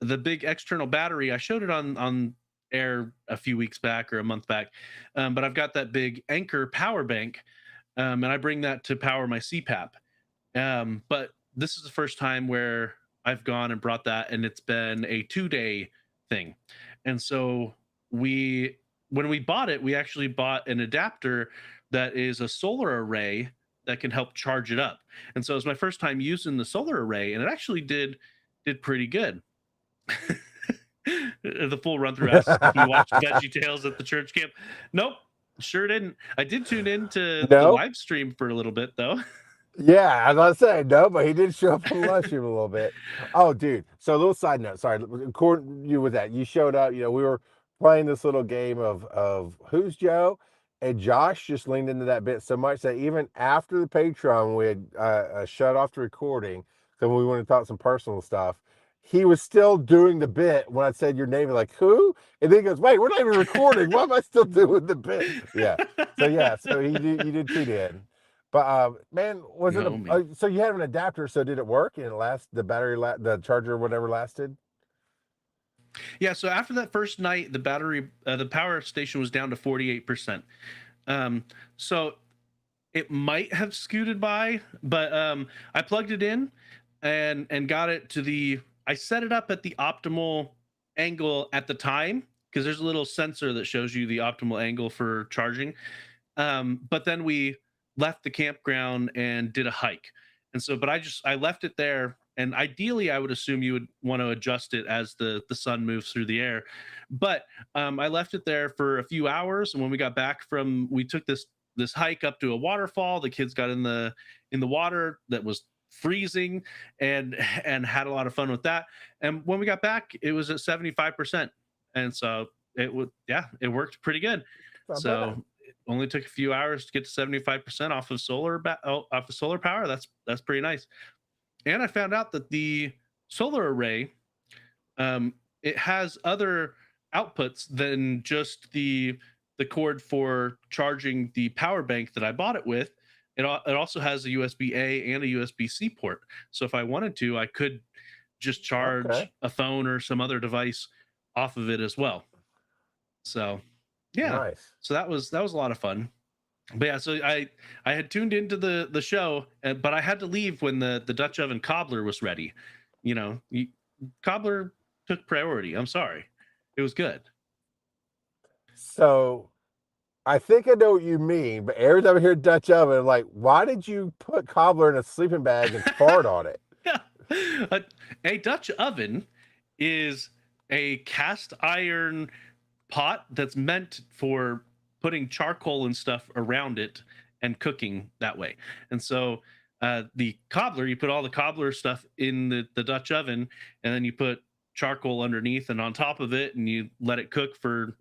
the big external battery. I showed it on air a few weeks back or a month back, but I've got that big Anchor power bank, and I bring that to power my CPAP. But this is the first time where I've gone and brought that, and it's been a 2-day thing. And so when we bought it, we actually bought an adapter that is a solar array that can help charge it up. And so it was my first time using the solar array, and it actually did pretty good. The full run through asks if we watched Veggie Tales at the church camp. Nope, sure didn't. I did tune into the live stream for a little bit though. Yeah, I was about to say no, but he did show up on the live stream a little bit. Oh, dude. So a little side note. Sorry, according you with that, you showed up. You know, we were playing this little game of Who's Joe, and Josh just leaned into that bit so much that even after the Patreon, we had shut off the recording because we wanted to talk some personal stuff. He was still doing the bit when I said your name, like who? And then he goes, "Wait, we're not even recording. Why am I still doing the bit?" Yeah. So he did tune in. But man, was it so you had an adapter? So did it work? And it last the battery, the charger, whatever lasted. Yeah. So after that first night, the battery, the power station was down to 48%. So it might have scooted by, but I plugged it in and got it to the. I set it up at the optimal angle at the time because there's a little sensor that shows you the optimal angle for charging. But then we left the campground and did a hike. And so, but I left it there. And ideally, I would assume you would want to adjust it as the sun moves through the air. But I left it there for a few hours. And when we got back we took this hike up to a waterfall. The kids got in the water that was freezing and had a lot of fun with that. And when we got back, it was at 75%. And so it worked pretty good. So it only took a few hours to get to 75% off of solar power. That's pretty nice. And I found out that the solar array, it has other outputs than just the cord for charging the power bank that I bought it with. It also has a USB-A and a USB-C port. So if I wanted to, I could just charge a phone or some other device off of it as well. So yeah, nice. So that was a lot of fun. But yeah, so I had tuned into the show, but I had to leave when the Dutch oven cobbler was ready. You know, cobbler took priority. I'm sorry, it was good. So I think I know what you mean, but every time I hear Dutch oven, I'm like, why did you put cobbler in a sleeping bag and fart on it? A Dutch oven is a cast iron pot that's meant for putting charcoal and stuff around it and cooking that way. And so the cobbler, you put all the cobbler stuff in the Dutch oven, and then you put charcoal underneath and on top of it, and you let it cook for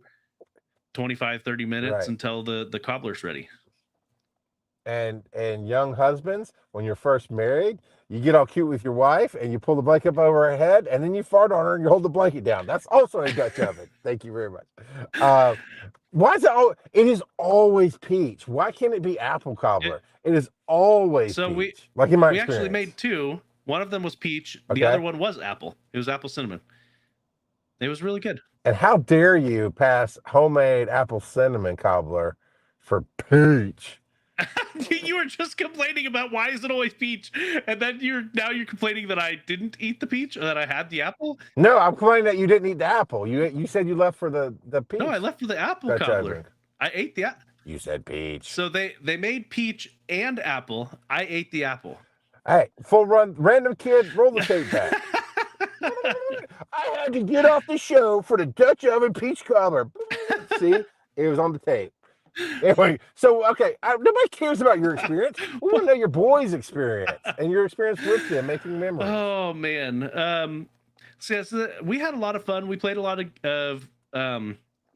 25-30 minutes until the cobbler's ready. And young husbands, when you're first married, you get all cute with your wife and you pull the blanket up over her head and then you fart on her and you hold the blanket down. That's also a Dutch oven. Thank you very much. Why is it is always peach? Why can't it be apple cobbler? It is always peach. Like in my experience. Actually made two. One of them was peach. The other one was apple. It was apple cinnamon. It was really good. And how dare you pass homemade apple cinnamon cobbler for peach? You were just complaining about why is it always peach, and then you're complaining that I didn't eat the peach or that I had the apple. No, I'm complaining that you didn't eat the apple. You said you left for the peach. No, I left for the apple cobbler. I ate the You said peach. So they made peach and apple. I ate the apple. Hey, full run, random kid, roll the tape back. I had to get off the show for the Dutch oven peach cobbler. See, it was on the tape. Anyway, so okay, nobody cares about your experience. We want to know your boys' experience and your experience with them, making memories. Oh man, so we had a lot of fun. We played a lot of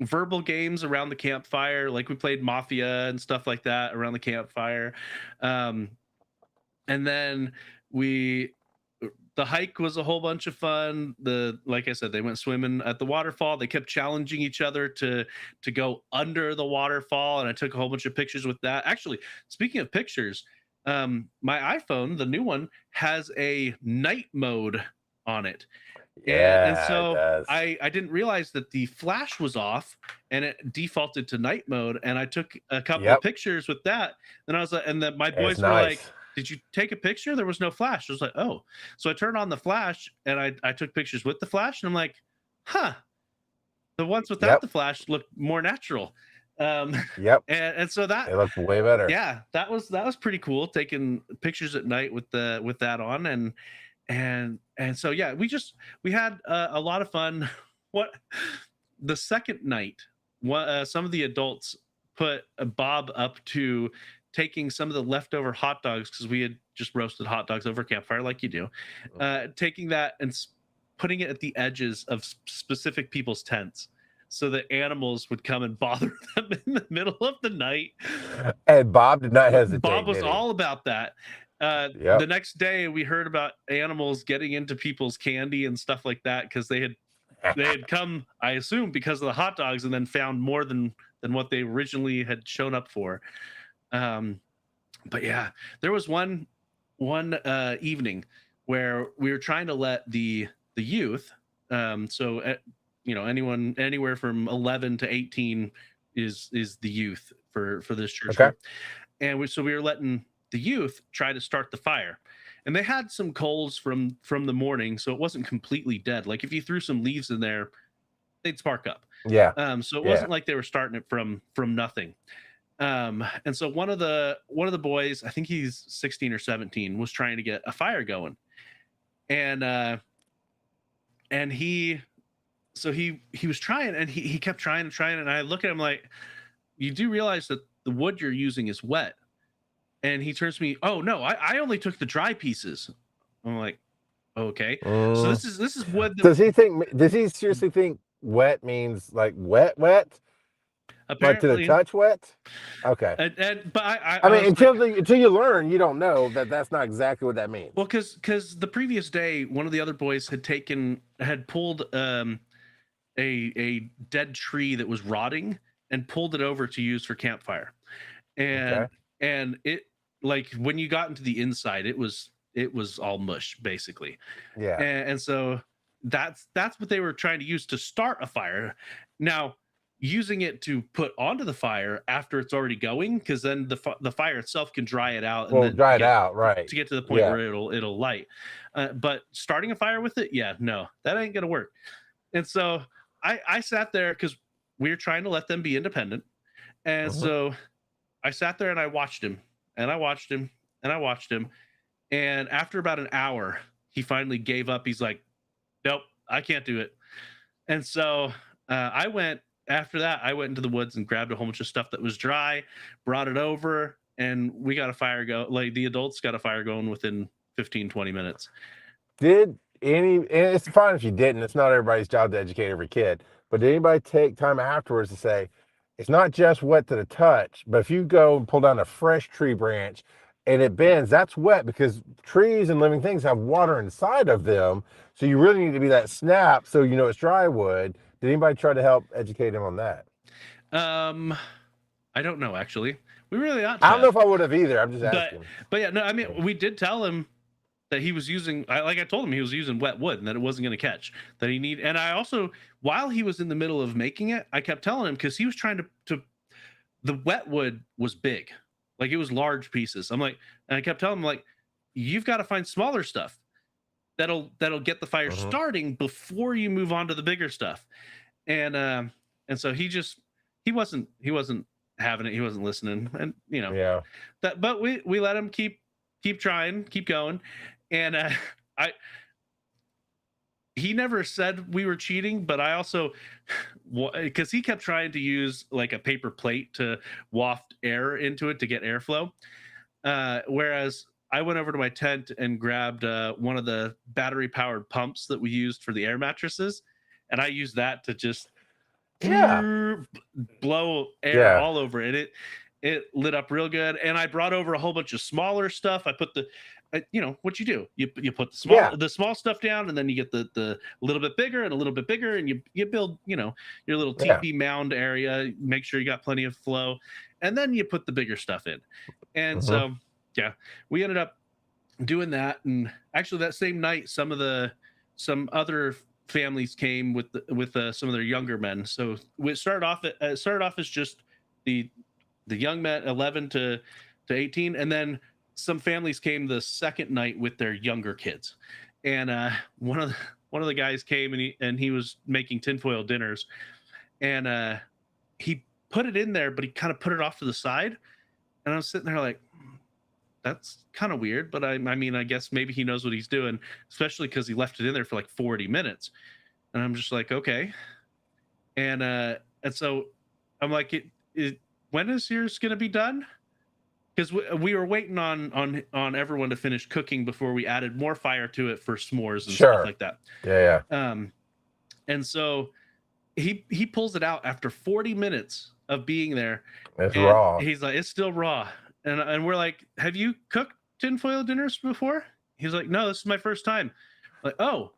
verbal games around the campfire, like we played Mafia and stuff like that around the campfire, and then the hike was a whole bunch of fun. Like I said, they went swimming at the waterfall. They kept challenging each other to go under the waterfall, and I took a whole bunch of pictures with that. Actually, speaking of pictures, my iPhone, the new one, has a night mode on it. And so I didn't realize that the flash was off and it defaulted to night mode. And I took a couple of pictures with that. And I was like, and then my boys were like, did you take a picture? There was no flash. I was like, oh. So I turned on the flash and I took pictures with the flash, and I'm like, huh, the ones without the flash look more natural. And so that it looked way better. Yeah, that was pretty cool, taking pictures at night with that on. And so yeah, we had a lot of fun. What the second night, some of the adults put Bob up to taking some of the leftover hot dogs, because we had just roasted hot dogs over campfire like you do, taking that and putting it at the edges of specific people's tents so that animals would come and bother them in the middle of the night. And Bob did not hesitate. Bob was all about that. The next day we heard about animals getting into people's candy and stuff like that, because they had come, I assume, because of the hot dogs, and then found more than what they originally had shown up for. But yeah, there was one evening where we were trying to let the youth, anyone anywhere from 11 to 18 is the youth for this church group. And we were letting the youth try to start the fire, and they had some coals from the morning, so it wasn't completely dead. Like if you threw some leaves in there, they'd spark up. So it wasn't like they were starting it from nothing. And so one of the boys, I think he's 16 or 17, was trying to get a fire going, and he was trying, and he kept trying and trying, and I look at him like, you do realize that the wood you're using is wet? And he turns to me, oh no, I only took the dry pieces. I'm like, okay. So this is wood. Does he seriously think wet means like wet? Apparently, but to the touch wet? Okay. But I mean, until you learn, you don't know that's not exactly what that means. Well, because the previous day, one of the other boys had pulled a dead tree that was rotting and pulled it over to use for campfire, and it, like when you got into the inside, it was all mush basically. And so that's what they were trying to use to start a fire. Now, using it to put onto the fire after it's already going, because then the fire itself can dry it out. And then dry it out, right? To get to the point where it'll light. But starting a fire with it, no, that ain't gonna work. And so I sat there, because we were trying to let them be independent, and so I sat there and I watched him, and I watched him, and I watched him, and after about an hour, he finally gave up. He's like, "Nope, I can't do it." And so after that, I went into the woods and grabbed a whole bunch of stuff that was dry, brought it over, and we got a fire go. Like the adults got a fire going within 15-20 minutes. And it's fine if you didn't. It's not everybody's job to educate every kid. But did anybody take time afterwards to say, it's not just wet to the touch, but if you go and pull down a fresh tree branch and it bends, that's wet, because trees and living things have water inside of them. So you really need to be that snap so you know it's dry wood. Did anybody try to help educate him on that? I don't know, actually. We really ought to. I don't know if I would have either. I'm just asking. But yeah, no, I mean, we did tell him that he was using, like I told him, he was using wet wood and that it wasn't going to catch. And I also, while he was in the middle of making it, I kept telling him, because he was trying to, the wet wood was big, like it was large pieces. And I kept telling him, like, you've got to find smaller stuff that'll get the fire starting before you move on to the bigger stuff. And so he he wasn't having it. He wasn't listening, and Yeah. but we let him keep trying, keep going, and I he never said we were cheating, but I also, because he kept trying to use like a paper plate to waft air into it to get airflow, whereas I went over to my tent and grabbed one of the battery powered pumps that we used for the air mattresses, and I used that to just blow air all over it. It lit up real good, and I brought over a whole bunch of smaller stuff. I put the what you do, you put the small stuff down, and then you get the little bit bigger and a little bit bigger, and you build your little teepee mound area, make sure you got plenty of flow, and then you put the bigger stuff in. And so we ended up doing that. And actually that same night some other families came with some of their younger men. So we started off as just the young men, 11 to 18, and then some families came the second night with their younger kids. And one of the guys came, and he was making tinfoil dinners, and he put it in there, but he kind of put it off to the side. And I was sitting there like, that's kind of weird, but I mean, I guess maybe he knows what he's doing, especially because he left it in there for like 40 minutes. And I'm just like, okay. And so I'm like, when is yours going to be done? Because we were waiting on everyone to finish cooking before we added more fire to it for s'mores and stuff like that. Yeah. And so he pulls it out after 40 minutes of being there. It's raw. He's like, it's still raw. And we're like, have you cooked tinfoil dinners before? He's like, no, this is my first time. Like, oh.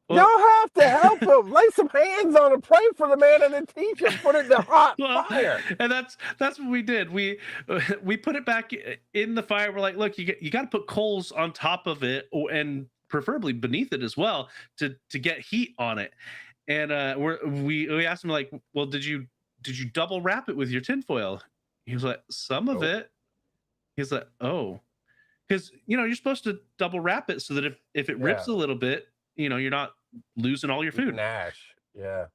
Well, y'all have to help him. Lay some hands on him. Pray for the man and then teach him. Put it in the hot fire. And that's what we did. We put it back in the fire. We're like, look, you got to put coals on top of it, and preferably beneath it as well, to get heat on it. And we asked him like, well, did you double wrap it with your tinfoil? He was like, some of it. He's like, oh, because you're supposed to double wrap it so that if it rips a little bit, you're not losing all your food. Nash. Yeah.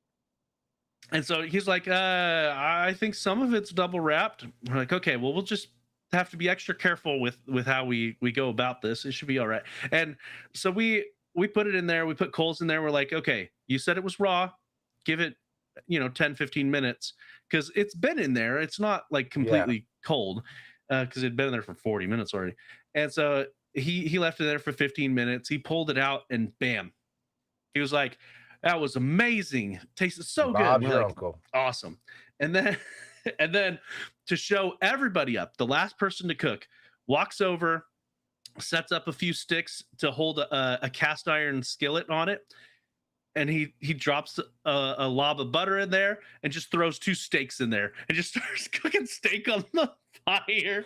And so he's like, I think some of it's double wrapped. We're like, okay, well, we'll just have to be extra careful with how we go about this. It should be all right. And so we put it in there. We put coals in there. We're like, okay, you said it was raw. Give it, 10, 15 minutes, because it's been in there. It's not like completely cold, because it'd been in there for 40 minutes already. And so he left it there for 15 minutes. He pulled it out, and bam, he was like, that was amazing. It tasted so Bob, good. Your like, uncle. Awesome. And then to show everybody up, the last person to cook walks over, sets up a few sticks to hold a cast iron skillet on it, and he drops a lob of butter in there and just throws 2 steaks in there and just starts cooking steak on the fire.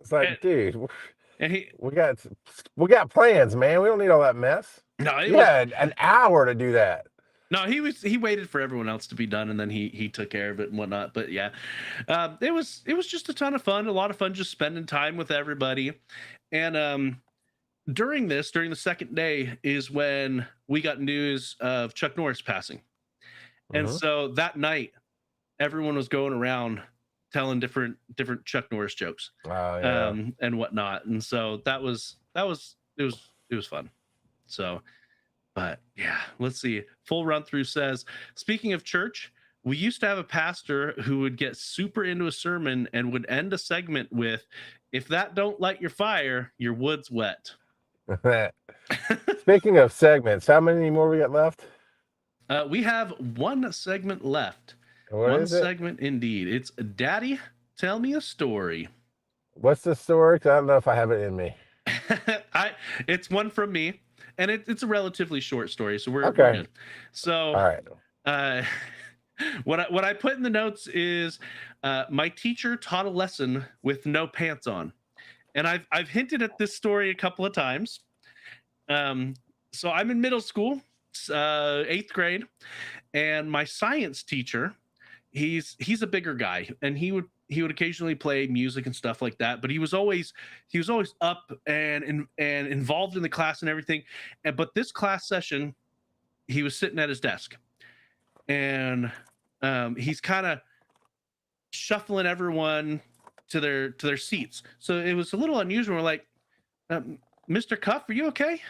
It's like, dude, and we got plans, man. We don't need all that mess. No, had an hour to do that. No, he waited for everyone else to be done, and then he took care of it and whatnot. But yeah, it was just a ton of fun, a lot of fun, just spending time with everybody. And during the second day is when we got news of Chuck Norris passing. And so that night, everyone was going around telling different Chuck Norris jokes, and whatnot. And so it was fun. So, but yeah, let's see. Full run through says, speaking of church, we used to have a pastor who would get super into a sermon and would end a segment with, if that don't light your fire, your wood's wet. Speaking of segments, how many more we got left? We have one segment left. One segment indeed. It's Daddy, Tell Me a Story. What's the story? 'Cause I don't know if I have it in me. It's one from me, and it's a relatively short story, so we're okay. good. So, all right. What I put in the notes is my teacher taught a lesson with no pants on, and I've hinted at this story a couple of times. So I'm in middle school, 8th grade, and my science teacher, he's a bigger guy, and he would occasionally play music and stuff like that, but he was always up and involved in the class and everything. But this class session, he was sitting at his desk, and he's kind of shuffling everyone to their seats. So it was a little unusual. We're like, Mr. Cuff, are you okay?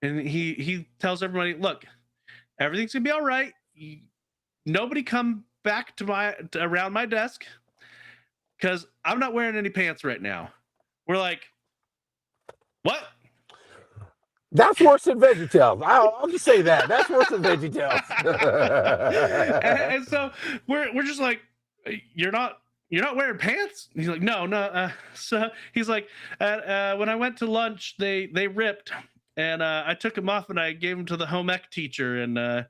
And he tells everybody, look, everything's gonna be all right. Nobody come back around my desk because I'm not wearing any pants right now. We're like, what? That's worse than VeggieTales. I'll just say that. That's worse than VeggieTales. and so we're just like, you're not wearing pants? And he's like, no. So he's like, when I went to lunch, they ripped, and I took them off and I gave them to the home ec teacher, and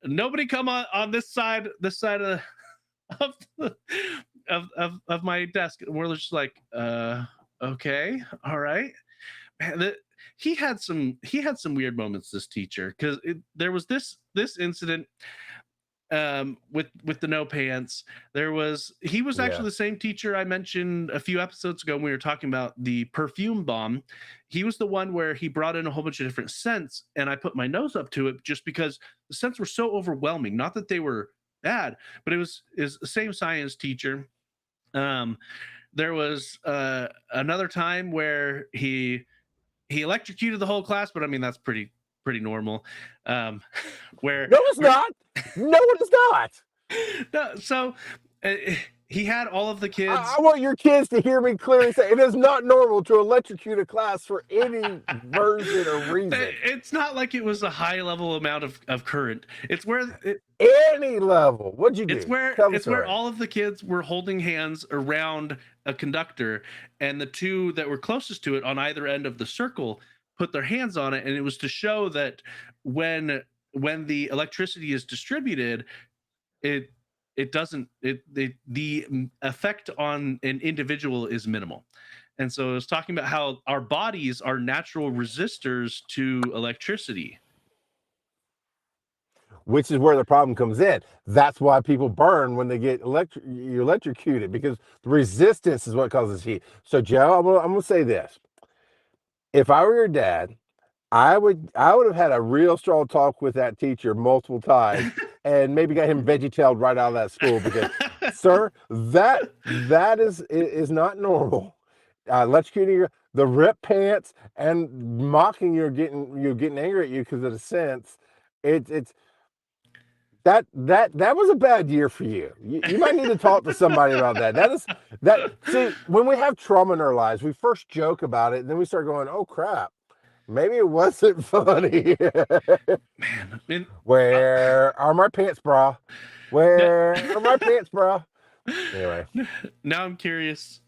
nobody come on this side of my desk. And we're just like, okay, all right. Man, he had some weird moments, this teacher, because there was this incident with the no pants. He was actually the same teacher I mentioned a few episodes ago when we were talking about the perfume bomb. He was the one where he brought in a whole bunch of different scents, and I put my nose up to it just because the scents were so overwhelming. Not that they were bad, but is the same science teacher. There was another time where he electrocuted the whole class, but I mean that's pretty normal. Where no, it's not. No, it is not. No, so he had all of the kids. I want your kids to hear me clearly say it is not normal to electrocute a class for any version or reason. It's not like it was a high level amount of current. It's where any level. What'd you do? It's where all of the kids were holding hands around a conductor, and the two that were closest to it on either end of the circle put their hands on it, and it was to show that when the electricity is distributed, the effect on an individual is minimal. And so I was talking about how our bodies are natural resistors to electricity, which is where the problem comes in. That's why people burn when they get electrocuted, because the resistance is what causes heat. So Joe, I'm gonna say this: if I were your dad, I would have had a real strong talk with that teacher multiple times and maybe got him veggie-tailed right out of that school, because sir, that is not normal. Electrocuting the ripped pants and mocking you, getting angry at you because of the sense. That was a bad year for you. You might need to talk to somebody about that. See, when we have trauma in our lives, we first joke about it, and then we start going, oh crap, maybe it wasn't funny. Man, I mean, where are my pants, bra? Where are my pants, bra? Anyway, now I'm curious.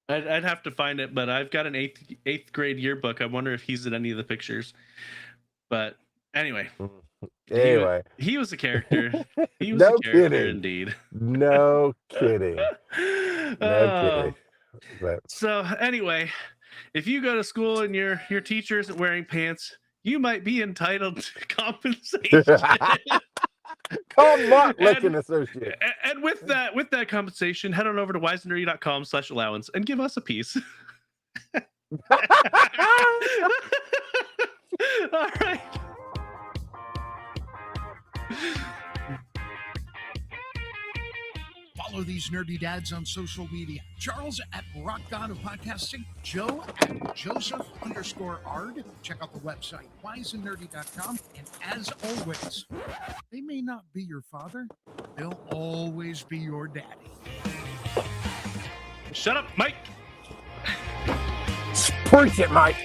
I'd have to find it, but I've got an eighth grade yearbook. I wonder if he's in any of the pictures. But anyway. He was a character. He was a character indeed. No kidding. No kidding. But. So anyway, if you go to school and your teacher isn't wearing pants, you might be entitled to compensation. Call Mark Licking Associates. And with that compensation, head on over to wiseandnerdy.com/allowance and give us a piece. All right. Follow these nerdy dads on social media. Charles at Rock God of Podcasting. Joe at Joseph_Ard. Check out the website, wiseandnerdy.com. And as always, they may not be your father, they'll always be your daddy. Shut up, Mike. Preach it, Mike.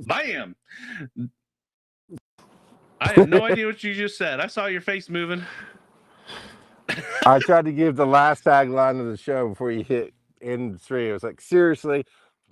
Bam! I have no idea what you just said. I saw your face moving. I tried to give the last tagline of the show before you hit end 3. It was like, seriously,